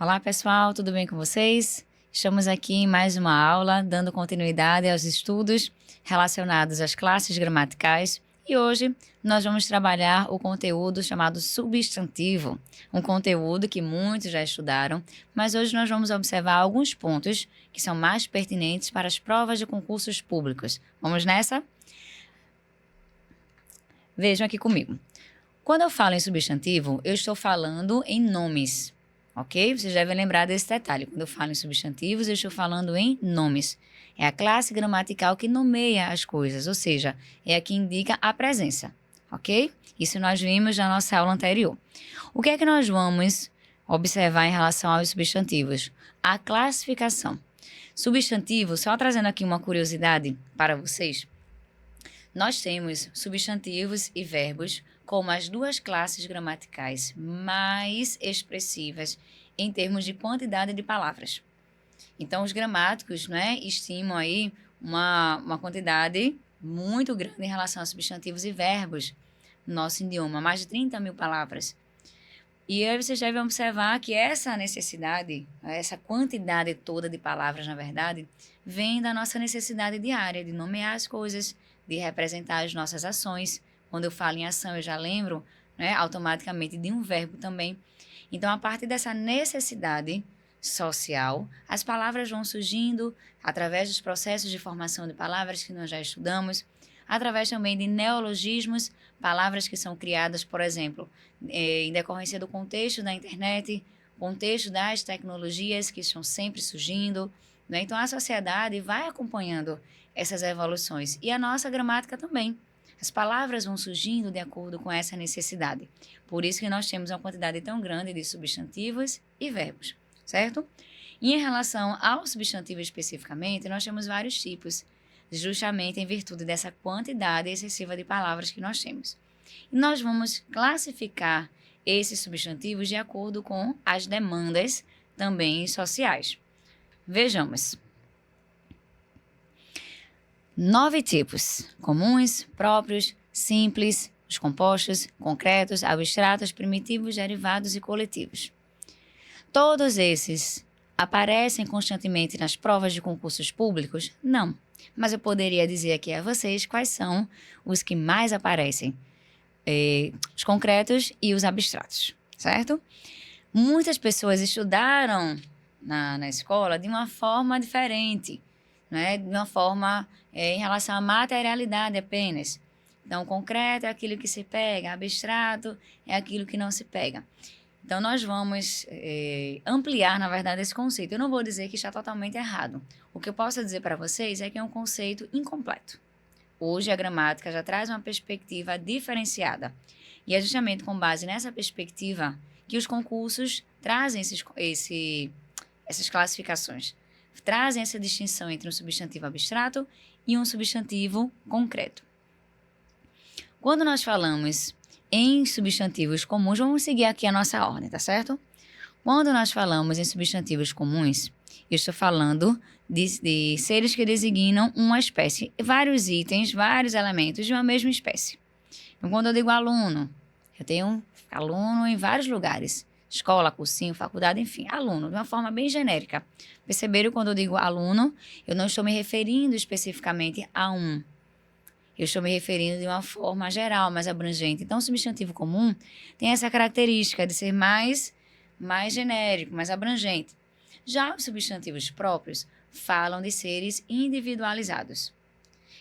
Olá, pessoal, tudo bem com vocês? Estamos aqui em mais uma aula, dando continuidade aos estudos relacionados às classes gramaticais e hoje nós vamos trabalhar o conteúdo chamado substantivo, um conteúdo que muitos já estudaram, mas hoje nós vamos observar alguns pontos que são mais pertinentes para as provas de concursos públicos. Vamos nessa? Vejam aqui comigo. Quando eu falo em substantivo, eu estou falando em nomes. Ok? Vocês devem lembrar desse detalhe. Quando eu falo em substantivos, eu estou falando em nomes. É a classe gramatical que nomeia as coisas, ou seja, é a que indica a presença. Ok? Isso nós vimos na nossa aula anterior. O que é que nós vamos observar em relação aos substantivos? A classificação. Substantivo, só trazendo aqui uma curiosidade para vocês. Nós temos substantivos e verbos como as duas classes gramaticais mais expressivas em termos de quantidade de palavras. Então, os gramáticos, né, estimam aí uma quantidade muito grande em relação a substantivos e verbos no nosso idioma, mais de 30 mil palavras. E aí vocês devem observar que essa necessidade, essa quantidade toda de palavras, na verdade, vem da nossa necessidade diária de nomear as coisas, de representar as nossas ações. Quando eu falo em ação, eu já lembro, né, automaticamente de um verbo também. Então, a partir dessa necessidade social, as palavras vão surgindo através dos processos de formação de palavras que nós já estudamos, através também de neologismos, palavras que são criadas, por exemplo, em decorrência do contexto da internet, contexto das tecnologias que estão sempre surgindo, né? Então, a sociedade vai acompanhando essas evoluções e a nossa gramática também. As palavras vão surgindo de acordo com essa necessidade. Por isso que nós temos uma quantidade tão grande de substantivos e verbos, certo? E em relação ao substantivo especificamente, nós temos vários tipos, justamente em virtude dessa quantidade excessiva de palavras que nós temos. E nós vamos classificar esses substantivos de acordo com as demandas também sociais. Vejamos. 9 tipos: comuns, próprios, simples, os compostos, concretos, abstratos, primitivos, derivados e coletivos. Todos esses aparecem constantemente nas provas de concursos públicos? Não. Mas eu poderia dizer aqui a vocês quais são os que mais aparecem. Os concretos e os abstratos, certo? Muitas pessoas estudaram na escola de uma forma diferente, né? De uma forma em relação à materialidade apenas. Então, concreto é aquilo que se pega, abstrato é aquilo que não se pega. Então, nós vamos ampliar, na verdade, esse conceito. Eu não vou dizer que está totalmente errado. O que eu posso dizer para vocês é que é um conceito incompleto. Hoje, a gramática já traz uma perspectiva diferenciada. E é justamente com base nessa perspectiva que os concursos trazem essas classificações. Trazem essa distinção entre um substantivo abstrato e um substantivo concreto. Quando nós falamos em substantivos comuns, vamos seguir aqui a nossa ordem, tá certo? Quando nós falamos em substantivos comuns, eu estou falando de seres que designam uma espécie, vários itens, vários elementos de uma mesma espécie. Então, quando eu digo aluno, eu tenho aluno em vários lugares. Escola, cursinho, faculdade, enfim, aluno, de uma forma bem genérica. Perceberam quando eu digo aluno, eu não estou me referindo especificamente a um. Eu estou me referindo de uma forma geral, mais abrangente. Então, o substantivo comum tem essa característica de ser mais genérico, mais abrangente. Já os substantivos próprios falam de seres individualizados.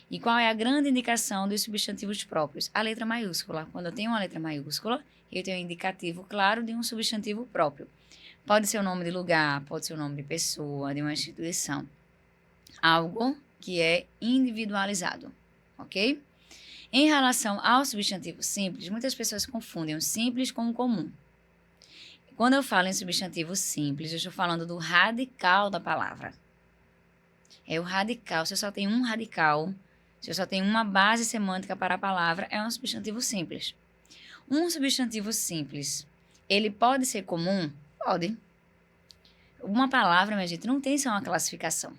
E qual é a grande indicação dos substantivos próprios? A letra maiúscula. Quando eu tenho uma letra maiúscula, eu tenho um indicativo claro de um substantivo próprio. Pode ser o nome de lugar, pode ser o nome de pessoa, de uma instituição. Algo que é individualizado, ok? Em relação ao substantivo simples, muitas pessoas confundem o simples com o comum. Quando eu falo em substantivo simples, eu estou falando do radical da palavra. É o radical. Se eu só tenho um radical, se eu só tenho uma base semântica para a palavra, é um substantivo simples. Um substantivo simples, ele pode ser comum? Pode. Uma palavra, minha gente, não tem só uma classificação.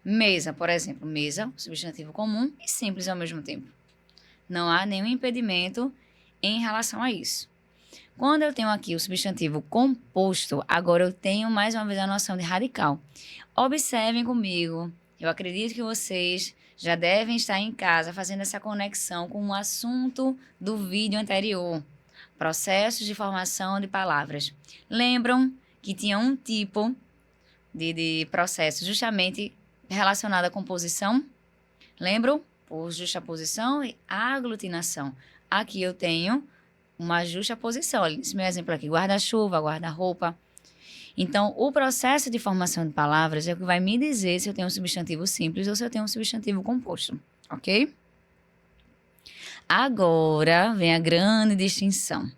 Mesa, por exemplo. Mesa, substantivo comum e simples ao mesmo tempo. Não há nenhum impedimento em relação a isso. Quando eu tenho aqui o substantivo composto, agora eu tenho mais uma vez a noção de radical. Observem comigo, eu acredito que vocês já devem estar em casa fazendo essa conexão com o assunto do vídeo anterior, processos de formação de palavras. Lembram que tinha um tipo de processo justamente relacionado à composição? Lembram? Por justaposição e aglutinação. Aqui eu tenho uma justaposição. Olha, esse meu exemplo aqui, guarda-chuva, guarda-roupa. Então, o processo de formação de palavras é o que vai me dizer se eu tenho um substantivo simples ou se eu tenho um substantivo composto, ok? Agora vem a grande distinção.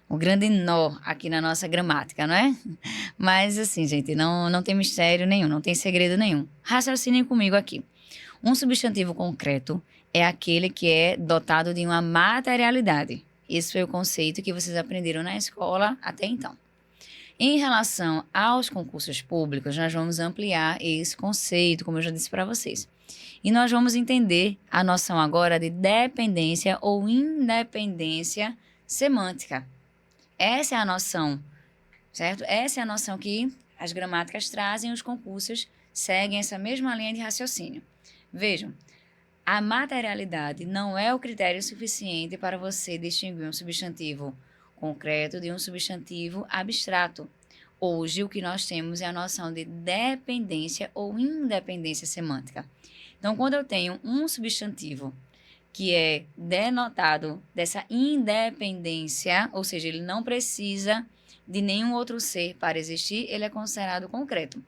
O grande nó aqui na nossa gramática, não é? Mas assim, gente, não tem mistério nenhum, não tem segredo nenhum. Raciocinem comigo aqui. Um substantivo concreto é aquele que é dotado de uma materialidade. Esse foi o conceito que vocês aprenderam na escola até então. Em relação aos concursos públicos, nós vamos ampliar esse conceito, como eu já disse para vocês. E nós vamos entender a noção agora de dependência ou independência semântica. Essa é a noção, certo? Essa é a noção que as gramáticas trazem, os concursos seguem essa mesma linha de raciocínio. Vejam, a materialidade não é o critério suficiente para você distinguir um substantivo concreto de um substantivo abstrato. Hoje, o que nós temos é a noção de dependência ou independência semântica. Então, quando eu tenho um substantivo que é denotado dessa independência, ou seja, ele não precisa de nenhum outro ser para existir, ele é considerado concreto.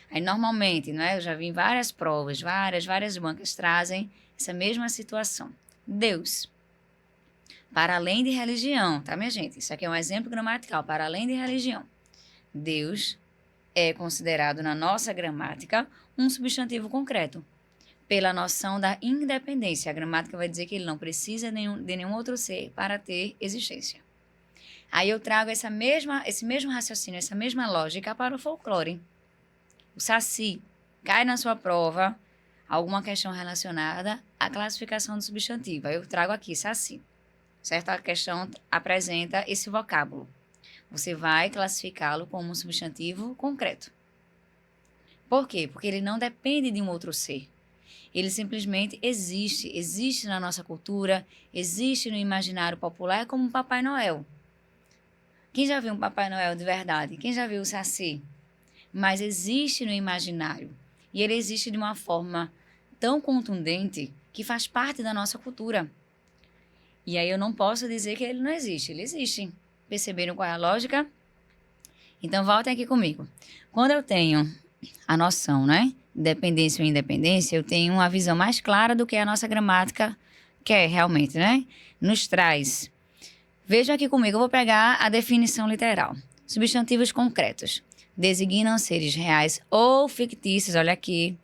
Aí, normalmente, né, eu já vi em várias provas, várias bancas trazem essa mesma situação. Deus. Para além de religião, tá, minha gente? Isso aqui é um exemplo gramatical, para além de religião. Deus é considerado na nossa gramática um substantivo concreto, pela noção da independência. A gramática vai dizer que ele não precisa de nenhum outro ser para ter existência. Aí eu trago esse mesmo raciocínio, essa mesma lógica para o folclore. O Saci cai na sua prova alguma questão relacionada à classificação do substantivo. Aí eu trago aqui Saci. Certo? A questão apresenta esse vocábulo. Você vai classificá-lo como um substantivo concreto. Por quê? Porque ele não depende de um outro ser. Ele simplesmente existe na nossa cultura, existe no imaginário popular como um Papai Noel. Quem já viu um Papai Noel de verdade? Quem já viu o Saci? Mas existe no imaginário. E ele existe de uma forma tão contundente que faz parte da nossa cultura. E aí eu não posso dizer que ele não existe. Ele existe. Perceberam qual é a lógica? Então, voltem aqui comigo. Quando eu tenho a noção, né? Dependência ou independência, eu tenho uma visão mais clara do que a nossa gramática quer realmente, né? Nos traz. Vejam aqui comigo, eu vou pegar a definição literal. Substantivos concretos. Designam seres reais ou fictícios, olha aqui,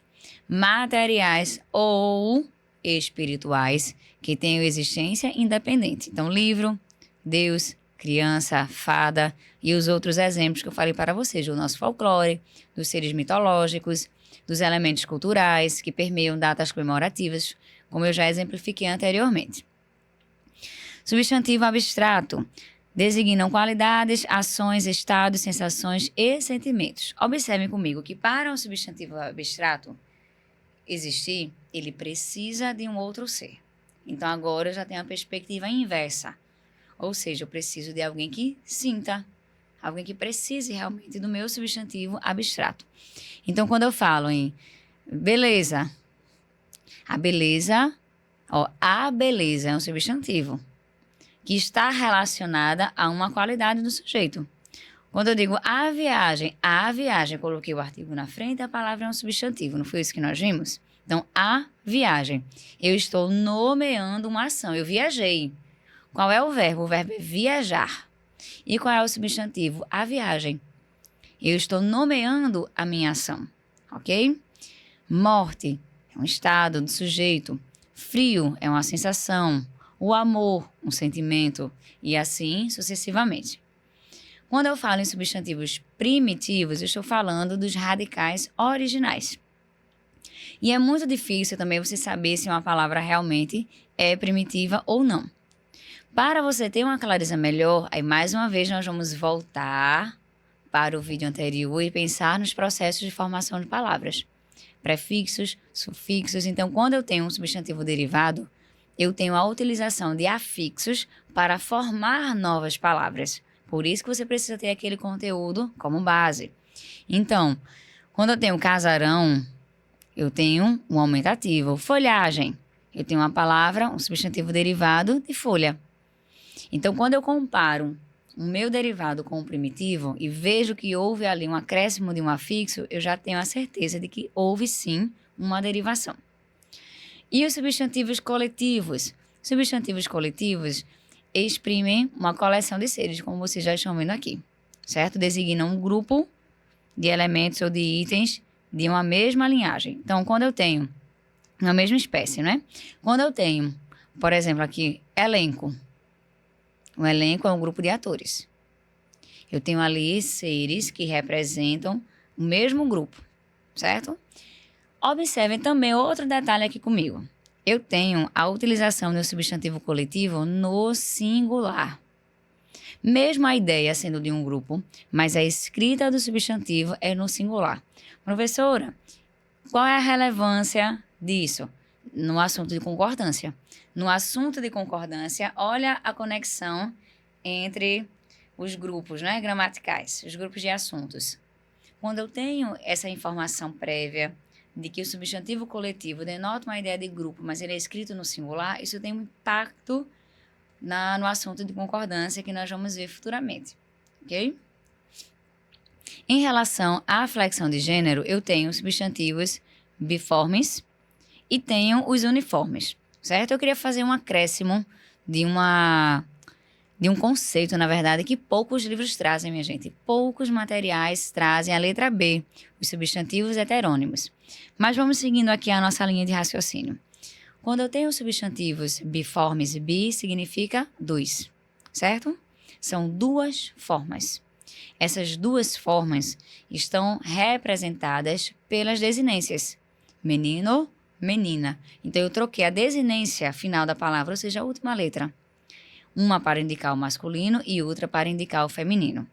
materiais ou espirituais, que tenham existência independente. Então, livro, Deus, criança, fada e os outros exemplos que eu falei para vocês, do nosso folclore, dos seres mitológicos, dos elementos culturais que permeiam datas comemorativas, como eu já exemplifiquei anteriormente. Substantivo abstrato. Designam qualidades, ações, estados, sensações e sentimentos. Observem comigo que para um substantivo abstrato existir, ele precisa de um outro ser. Então, agora eu já tenho a perspectiva inversa. Ou seja, eu preciso de alguém que sinta, alguém que precise realmente do meu substantivo abstrato. Então, quando eu falo em beleza, a beleza é um substantivo que está relacionada a uma qualidade do sujeito. Quando eu digo a viagem, coloquei o artigo na frente, a palavra é um substantivo, não foi isso que nós vimos? Então, a viagem. Eu estou nomeando uma ação, eu viajei. Qual é o verbo? O verbo é viajar. E qual é o substantivo? A viagem. Eu estou nomeando a minha ação, ok? Morte é um estado do sujeito. Frio é uma sensação. O amor, um sentimento. E assim sucessivamente. Quando eu falo em substantivos primitivos, eu estou falando dos radicais originais. E é muito difícil também você saber se uma palavra realmente é primitiva ou não. Para você ter uma clareza melhor, aí mais uma vez nós vamos voltar para o vídeo anterior e pensar nos processos de formação de palavras. Prefixos, sufixos. Então, quando eu tenho um substantivo derivado, eu tenho a utilização de afixos para formar novas palavras. Por isso que você precisa ter aquele conteúdo como base. Então, quando eu tenho casarão, eu tenho um aumentativo. Folhagem, eu tenho uma palavra, um substantivo derivado de folha. Então, quando eu comparo o meu derivado com o primitivo e vejo que houve ali um acréscimo de um afixo, eu já tenho a certeza de que houve sim uma derivação. E os substantivos coletivos? Substantivos coletivos exprimem uma coleção de seres, como vocês já estão vendo aqui, certo? Designam um grupo de elementos ou de itens de uma mesma linhagem. Então, quando eu tenho uma mesma espécie, né? Quando eu tenho, por exemplo, aqui, elenco. O elenco é um grupo de atores. Eu tenho ali seres que representam o mesmo grupo, certo? Observem também outro detalhe aqui comigo. Eu tenho a utilização do substantivo coletivo no singular. Mesmo a ideia sendo de um grupo, mas a escrita do substantivo é no singular. Professora, qual é a relevância disso? No assunto de concordância. No assunto de concordância, olha a conexão entre os grupos, né, gramaticais, os grupos de assuntos. Quando eu tenho essa informação prévia de que o substantivo coletivo denota uma ideia de grupo, mas ele é escrito no singular, isso tem um impacto no assunto de concordância que nós vamos ver futuramente, ok? Em relação à flexão de gênero, eu tenho substantivos biformes e tenho os uniformes, certo? Eu queria fazer um acréscimo de um conceito, na verdade, que poucos livros trazem, minha gente. Poucos materiais trazem a letra B, os substantivos heterônimos. Mas vamos seguindo aqui a nossa linha de raciocínio. Quando eu tenho substantivos biformes, bi significa dois, certo? São duas formas. Essas duas formas estão representadas pelas desinências. Menino, menina. Então, eu troquei a desinência final da palavra, ou seja, a última letra. Uma para indicar o masculino e outra para indicar o feminino.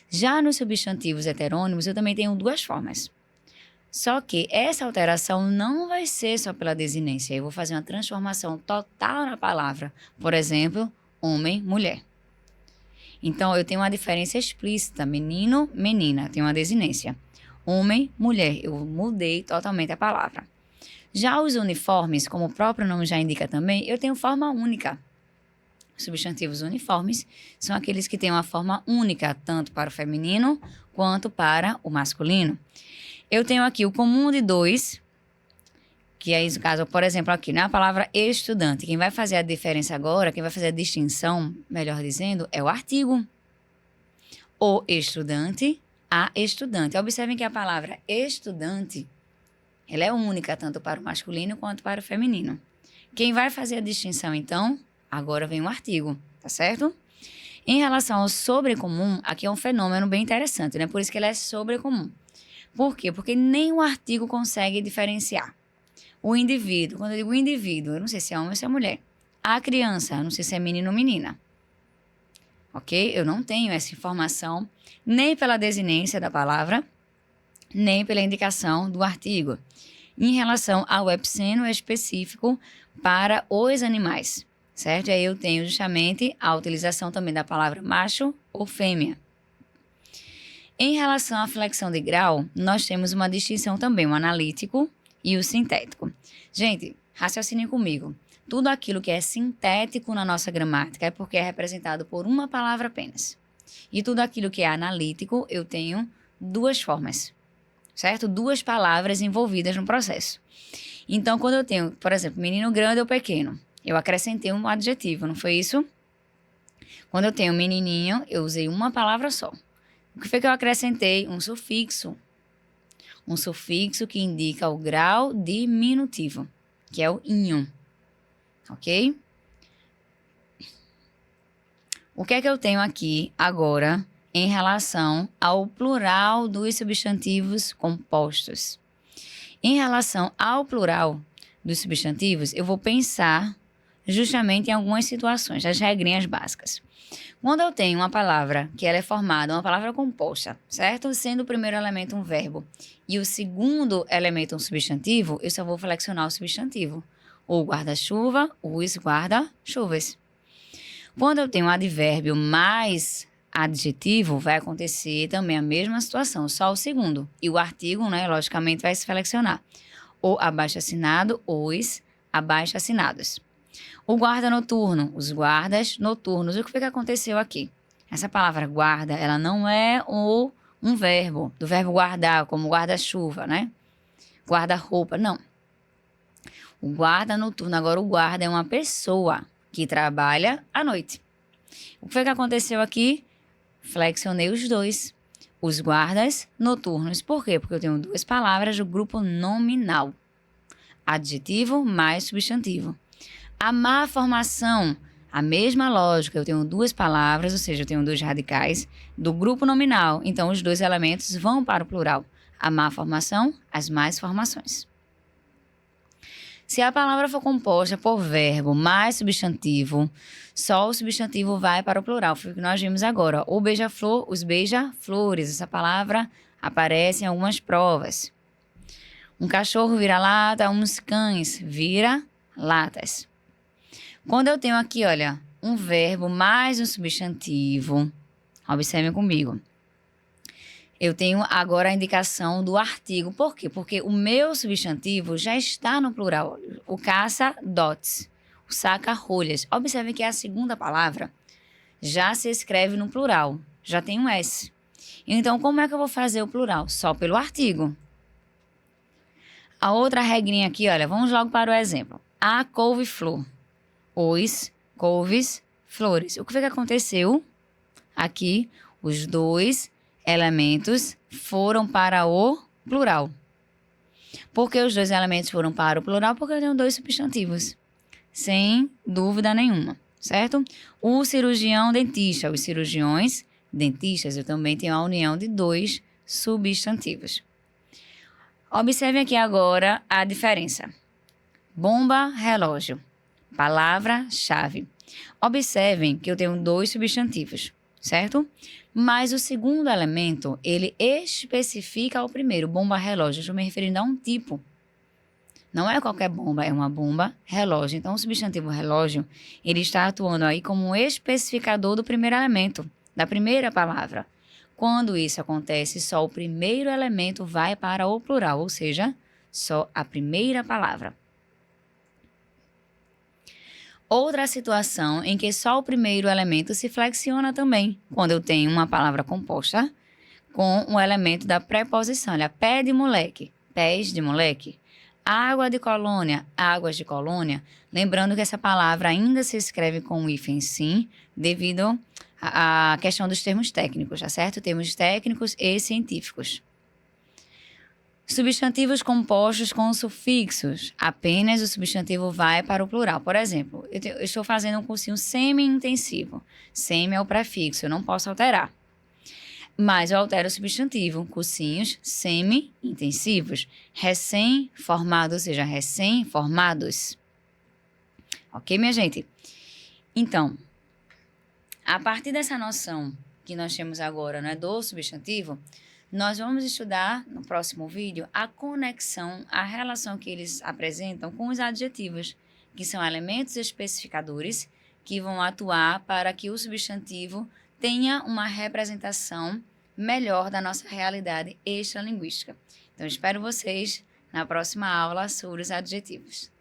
Já nos substantivos heterônimos, eu também tenho duas formas. Só que essa alteração não vai ser só pela desinência. Eu vou fazer uma transformação total na palavra. Por exemplo, homem, mulher. Então, eu tenho uma diferença explícita. Menino, menina. Tem uma desinência. Homem, mulher. Eu mudei totalmente a palavra. Já os uniformes, como o próprio nome já indica também, eu tenho forma única. Substantivos uniformes são aqueles que têm uma forma única, tanto para o feminino quanto para o masculino. Eu tenho aqui o comum de dois, que é esse caso, por exemplo, aqui, na palavra estudante. Quem vai fazer a diferença agora, quem vai fazer a distinção, melhor dizendo, é o artigo. O estudante, a estudante. Observem que a palavra estudante, ela é única, tanto para o masculino quanto para o feminino. Quem vai fazer a distinção, então, agora vem o artigo, tá certo? Em relação ao sobrecomum, aqui é um fenômeno bem interessante, né? Por isso que ele é sobrecomum. Por quê? Porque nem o artigo consegue diferenciar. O indivíduo, quando eu digo indivíduo, eu não sei se é homem ou se é mulher. A criança, eu não sei se é menino ou menina. Ok? Eu não tenho essa informação nem pela desinência da palavra, nem pela indicação do artigo. Em relação ao epiceno específico para os animais, certo? E aí eu tenho justamente a utilização também da palavra macho ou fêmea. Em relação à flexão de grau, nós temos uma distinção também, o analítico e o sintético. Gente, raciocinem comigo. Tudo aquilo que é sintético na nossa gramática é porque é representado por uma palavra apenas. E tudo aquilo que é analítico, eu tenho duas formas, certo? Duas palavras envolvidas no processo. Então, quando eu tenho, por exemplo, menino grande ou pequeno, eu acrescentei um adjetivo, não foi isso? Quando eu tenho menininho, eu usei uma palavra só. O que foi que eu acrescentei? Um sufixo. Um sufixo que indica o grau diminutivo, que é o inho. Ok? O que é que eu tenho aqui agora em relação ao plural dos substantivos compostos? Em relação ao plural dos substantivos, eu vou pensar justamente em algumas situações, as regrinhas básicas. Quando eu tenho uma palavra que ela é formada, uma palavra composta, certo? Sendo o primeiro elemento um verbo e o segundo elemento um substantivo, eu só vou flexionar o substantivo. O guarda-chuva, os guarda-chuvas. Quando eu tenho um advérbio mais adjetivo, vai acontecer também a mesma situação, só o segundo. E o artigo, né, logicamente, vai se flexionar. O abaixo-assinado, os abaixo-assinados. O guarda noturno, os guardas noturnos. O que foi que aconteceu aqui? Essa palavra guarda, ela não é um verbo, do verbo guardar, como guarda-chuva, né? Guarda-roupa, não. O guarda noturno, agora o guarda é uma pessoa que trabalha à noite. O que foi que aconteceu aqui? Flexionei os dois. Os guardas noturnos. Por quê? Porque eu tenho duas palavras do grupo nominal. Adjetivo mais substantivo. A má formação, a mesma lógica. Eu tenho duas palavras, ou seja, eu tenho dois radicais do grupo nominal. Então, os dois elementos vão para o plural. A má formação, as más formações. Se a palavra for composta por verbo mais substantivo, só o substantivo vai para o plural. Foi o que nós vimos agora. O beija-flor, os beija-flores. Essa palavra aparece em algumas provas. Um cachorro vira-lata, uns cães vira-latas. Quando eu tenho aqui, olha, um verbo mais um substantivo, observem comigo. Eu tenho agora a indicação do artigo. Por quê? Porque o meu substantivo já está no plural. O caça dotes, o saca rolhas. Observe que a segunda palavra já se escreve no plural. Já tem um S. Então, como é que eu vou fazer o plural? Só pelo artigo. A outra regrinha aqui, olha, vamos logo para o exemplo. A couve-flor. Os couves, flores. O que foi que aconteceu? Aqui, os dois elementos foram para o plural. Por que os dois elementos foram para o plural? Porque eu tenho dois substantivos. Sem dúvida nenhuma, certo? O cirurgião dentista, os cirurgiões dentistas, eu também tenho a união de dois substantivos. Observem aqui agora a diferença. Bomba, relógio. Palavra-chave. Observem que eu tenho dois substantivos, certo? Mas o segundo elemento, ele especifica o primeiro, bomba-relógio. Estou me referindo a um tipo. Não é qualquer bomba, é uma bomba-relógio. Então, o substantivo relógio, ele está atuando aí como um especificador do primeiro elemento, da primeira palavra. Quando isso acontece, só o primeiro elemento vai para o plural, ou seja, só a primeira palavra. Outra situação em que só o primeiro elemento se flexiona também, quando eu tenho uma palavra composta com o elemento da preposição. Olha, pé de moleque, pés de moleque. Água de colônia, águas de colônia. Lembrando que essa palavra ainda se escreve com hífen sim, devido à questão dos termos técnicos, tá certo? Termos técnicos e científicos. Substantivos compostos com sufixos. Apenas o substantivo vai para o plural. Por exemplo, eu estou fazendo um cursinho semi-intensivo. Semi é o prefixo, eu não posso alterar. Mas eu altero o substantivo. Cursinhos semi-intensivos. Recém-formados, ou seja, recém-formados. Ok, minha gente? Então, a partir dessa noção que nós temos agora, né, do substantivo, nós vamos estudar no próximo vídeo a conexão, a relação que eles apresentam com os adjetivos, que são elementos especificadores que vão atuar para que o substantivo tenha uma representação melhor da nossa realidade extralinguística. Então, espero vocês na próxima aula sobre os adjetivos.